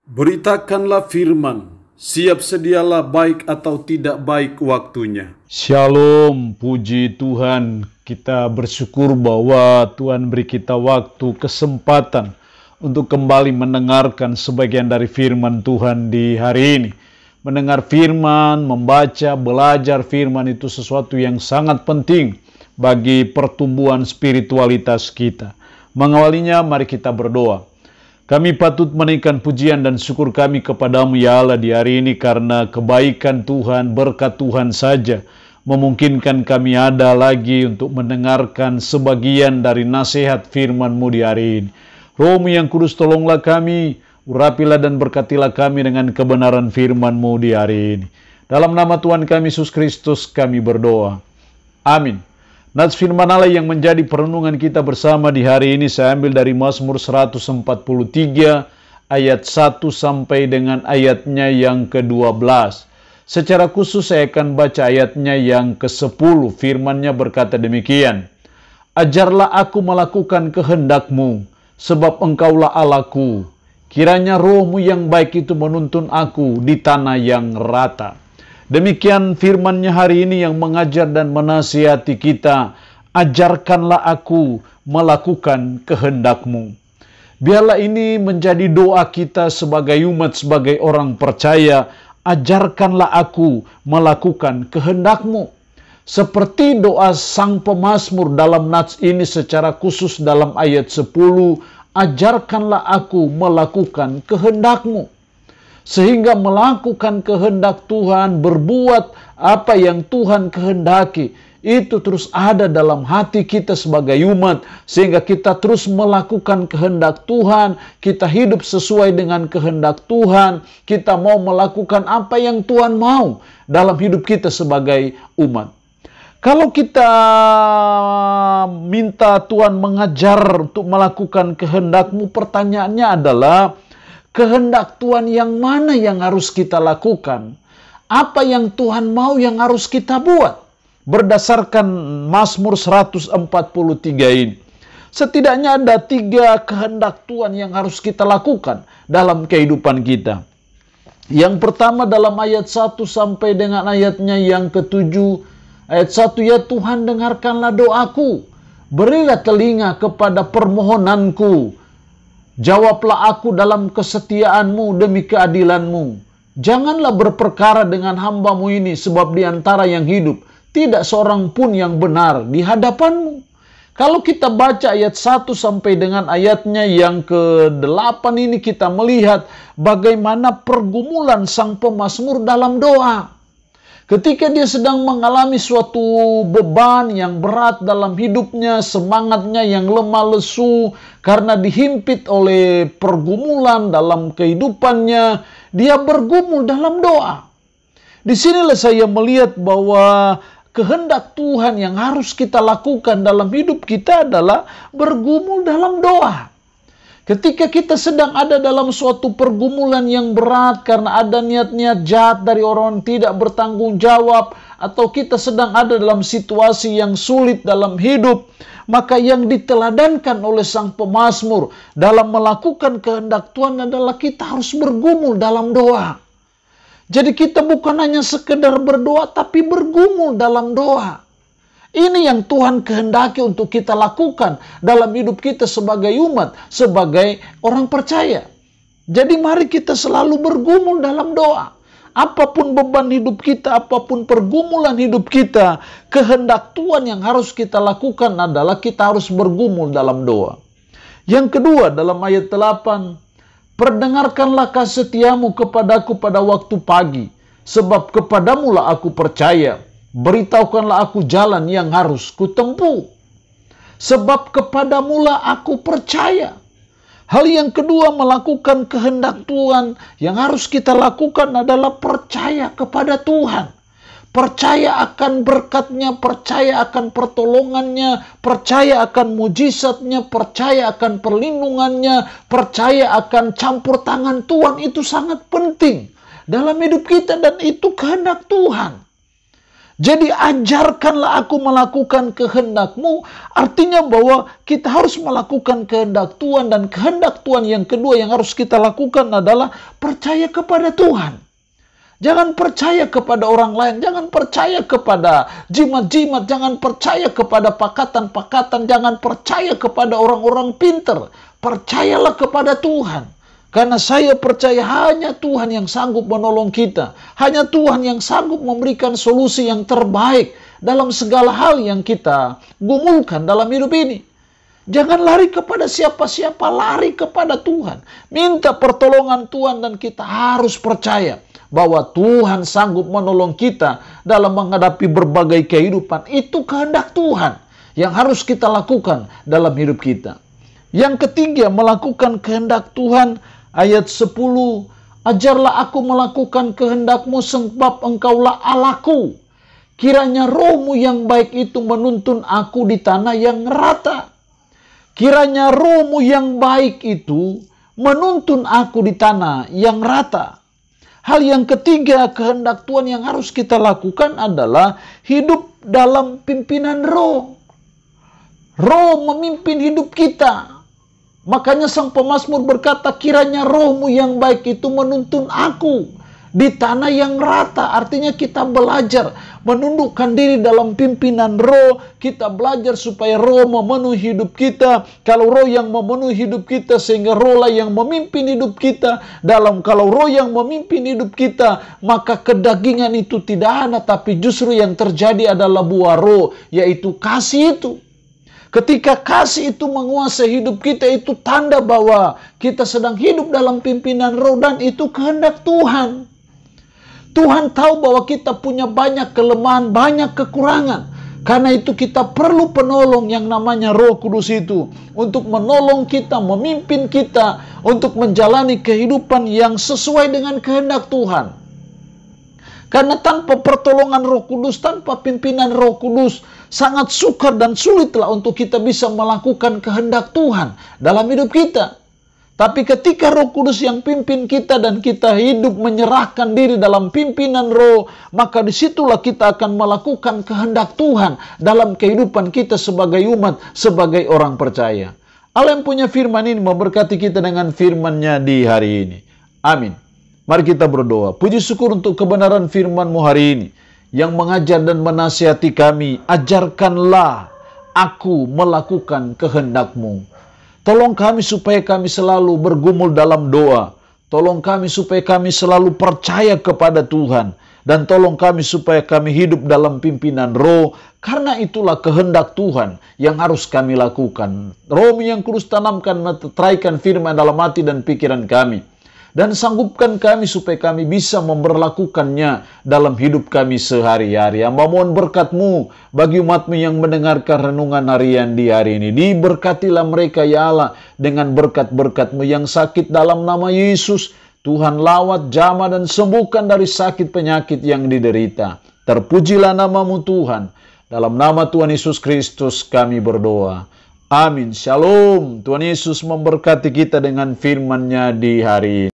Beritakanlah firman, siap sedialah baik atau tidak baik waktunya. Shalom, puji Tuhan. Kita bersyukur bahwa Tuhan beri kita waktu, kesempatan untuk kembali mendengarkan sebagian dari firman Tuhan di hari ini. Mendengar firman, membaca, belajar firman itu sesuatu yang sangat penting bagi pertumbuhan spiritualitas kita. Mengawalinya, mari kita berdoa. Kami patut menaikkan pujian dan syukur kami kepadamu ya Allah di hari ini karena kebaikan Tuhan, berkat Tuhan saja memungkinkan kami ada lagi untuk mendengarkan sebagian dari nasihat firman-Mu di hari ini. Roh-Mu yang kudus tolonglah kami, urapilah dan berkatilah kami dengan kebenaran firman-Mu di hari ini. Dalam nama Tuhan kami Yesus Kristus kami berdoa. Amin. Nats firman Allah yang menjadi perenungan kita bersama di hari ini saya ambil dari Mazmur 143 ayat 1 sampai dengan ayatnya yang ke-12. Secara khusus saya akan baca ayatnya yang ke-10. Firman-Nya berkata demikian. Ajarlah aku melakukan kehendak-Mu, sebab Engkaulah Allahku. Kiranya Roh-Mu yang baik itu menuntun aku di tanah yang rata. Demikian firman-Nya hari ini yang mengajar dan menasihati kita. Ajarkanlah aku melakukan kehendak-Mu. Biarlah ini menjadi doa kita sebagai umat, sebagai orang percaya. Ajarkanlah aku melakukan kehendak-Mu. Seperti doa sang pemazmur dalam nats ini secara khusus dalam ayat 10. Ajarkanlah aku melakukan kehendak-Mu. Sehingga melakukan kehendak Tuhan, berbuat apa yang Tuhan kehendaki, itu terus ada dalam hati kita sebagai umat. Sehingga kita terus melakukan kehendak Tuhan, kita hidup sesuai dengan kehendak Tuhan, kita mau melakukan apa yang Tuhan mau dalam hidup kita sebagai umat. Kalau kita minta Tuhan mengajar untuk melakukan kehendak-Mu, pertanyaannya adalah, kehendak Tuhan yang mana yang harus kita lakukan? Apa yang Tuhan mau yang harus kita buat? Berdasarkan Mazmur 143 ini. Setidaknya ada 3 kehendak Tuhan yang harus kita lakukan dalam kehidupan kita. Yang pertama dalam ayat 1 sampai dengan ayatnya yang ke-7. Ayat 1, ya Tuhan dengarkanlah doaku. Berilah telinga kepada permohonanku. Jawablah aku dalam kesetiaan-Mu demi keadilan-Mu. Janganlah berperkara dengan hamba-Mu ini, sebab di antara yang hidup tidak seorang pun yang benar di hadapan-Mu. Kalau kita baca ayat 1 sampai dengan ayatnya yang ke-8 ini, kita melihat bagaimana pergumulan sang pemazmur dalam doa. Ketika dia sedang mengalami suatu beban yang berat dalam hidupnya, semangatnya yang lemah lesu karena dihimpit oleh pergumulan dalam kehidupannya, dia bergumul dalam doa. Disinilah saya melihat bahwa kehendak Tuhan yang harus kita lakukan dalam hidup kita adalah bergumul dalam doa. Ketika kita sedang ada dalam suatu pergumulan yang berat karena ada niat-niat jahat dari orang tidak bertanggung jawab, atau kita sedang ada dalam situasi yang sulit dalam hidup, maka yang diteladankan oleh sang pemazmur dalam melakukan kehendak Tuhan adalah kita harus bergumul dalam doa. Jadi kita bukan hanya sekedar berdoa, tapi bergumul dalam doa. Ini yang Tuhan kehendaki untuk kita lakukan dalam hidup kita sebagai umat, sebagai orang percaya. Jadi mari kita selalu bergumul dalam doa. Apapun beban hidup kita, apapun pergumulan hidup kita, kehendak Tuhan yang harus kita lakukan adalah kita harus bergumul dalam doa. Yang kedua dalam ayat 8, perdengarkanlah kasih setiamu kepadaku pada waktu pagi, sebab kepadamulah aku percaya. Beritahukanlah aku jalan yang harus kutempuh, sebab kepadamulah aku percaya. Hal yang kedua, melakukan kehendak Tuhan yang harus kita lakukan adalah percaya kepada Tuhan. Percaya akan berkat-Nya, percaya akan pertolongan-Nya, percaya akan mujizat-Nya, percaya akan perlindungan-Nya, percaya akan campur tangan Tuhan. Itu sangat penting dalam hidup kita dan itu kehendak Tuhan. Jadi ajarkanlah aku melakukan kehendak-Mu, artinya bahwa kita harus melakukan kehendak Tuhan, dan kehendak Tuhan yang kedua yang harus kita lakukan adalah percaya kepada Tuhan. Jangan percaya kepada orang lain, jangan percaya kepada jimat-jimat, jangan percaya kepada pakatan-pakatan, jangan percaya kepada orang-orang pinter. Percayalah kepada Tuhan. Karena saya percaya hanya Tuhan yang sanggup menolong kita. Hanya Tuhan yang sanggup memberikan solusi yang terbaik dalam segala hal yang kita gumulkan dalam hidup ini. Jangan lari kepada siapa-siapa, lari kepada Tuhan. Minta pertolongan Tuhan, dan kita harus percaya bahwa Tuhan sanggup menolong kita dalam menghadapi berbagai kehidupan. Itu kehendak Tuhan yang harus kita lakukan dalam hidup kita. Yang ketiga, melakukan kehendak Tuhan. Ayat 10, ajarlah aku melakukan kehendak-Mu sebab Engkaulah Allahku. Kiranya roh-Mu yang baik itu menuntun aku di tanah yang rata. Kiranya roh-Mu yang baik itu menuntun aku di tanah yang rata. Hal yang ketiga, kehendak Tuhan yang harus kita lakukan adalah hidup dalam pimpinan roh. Roh memimpin hidup kita. Makanya sang pemazmur berkata, kiranya roh-Mu yang baik itu menuntun aku di tanah yang rata. Artinya kita belajar menundukkan diri dalam pimpinan roh. Kita belajar supaya roh memenuhi hidup kita. Kalau roh yang memenuhi hidup kita, sehingga roh lah yang memimpin hidup kita. Kalau roh yang memimpin hidup kita, maka kedagingan itu tidak ada. Tapi justru yang terjadi adalah buah roh, yaitu kasih itu. Ketika kasih itu menguasai hidup kita, itu tanda bahwa kita sedang hidup dalam pimpinan roh, dan itu kehendak Tuhan. Tuhan tahu bahwa kita punya banyak kelemahan, banyak kekurangan. Karena itu kita perlu penolong yang namanya Roh Kudus itu, untuk menolong kita, memimpin kita, untuk menjalani kehidupan yang sesuai dengan kehendak Tuhan. Karena tanpa pertolongan Roh Kudus, tanpa pimpinan Roh Kudus, sangat sukar dan sulitlah untuk kita bisa melakukan kehendak Tuhan dalam hidup kita. Tapi ketika Roh Kudus yang pimpin kita dan kita hidup menyerahkan diri dalam pimpinan Roh, maka disitulah kita akan melakukan kehendak Tuhan dalam kehidupan kita sebagai umat, sebagai orang percaya. Allah yang punya firman ini memberkati kita dengan firman-Nya di hari ini. Amin. Mari kita berdoa. Puji syukur untuk kebenaran firman-Mu hari ini, yang mengajar dan menasihati kami. Ajarkanlah aku melakukan kehendak-Mu. Tolong kami supaya kami selalu bergumul dalam doa. Tolong kami supaya kami selalu percaya kepada Tuhan. Dan tolong kami supaya kami hidup dalam pimpinan roh. Karena itulah kehendak Tuhan yang harus kami lakukan. Roh yang Kudus tanamkan, meteraikan firman dalam hati dan pikiran kami. Dan sanggupkan kami supaya kami bisa memberlakukannya dalam hidup kami sehari-hari. Hamba mohon berkat-Mu bagi umat-Mu yang mendengarkan renungan harian di hari ini. Diberkatilah mereka ya Allah dengan berkat-berkat-Mu. Yang sakit dalam nama Yesus, Tuhan lawat, jamah dan sembuhkan dari sakit penyakit yang diderita. Terpujilah nama-Mu Tuhan. Dalam nama Tuhan Yesus Kristus kami berdoa. Amin. Shalom. Tuhan Yesus memberkati kita dengan firman-Nya di hari ini.